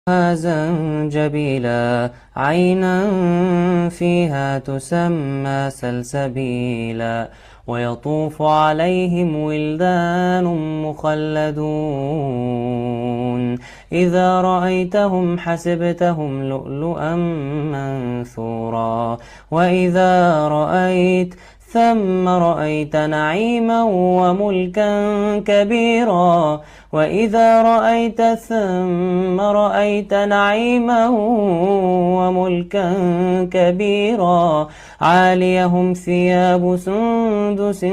زنجبيلا عينا فيها تسمى سلسبيلا ويطوف عليهم ولدان مخلدون إذا رأيتهم حسبتهم لؤلؤا منثورا وإذا رأيت ثم رأيت نعيما وملكا كبيرا وإذا رأيت ثم رأيت نعيما وملكا كبيرا عاليهم ثياب سندس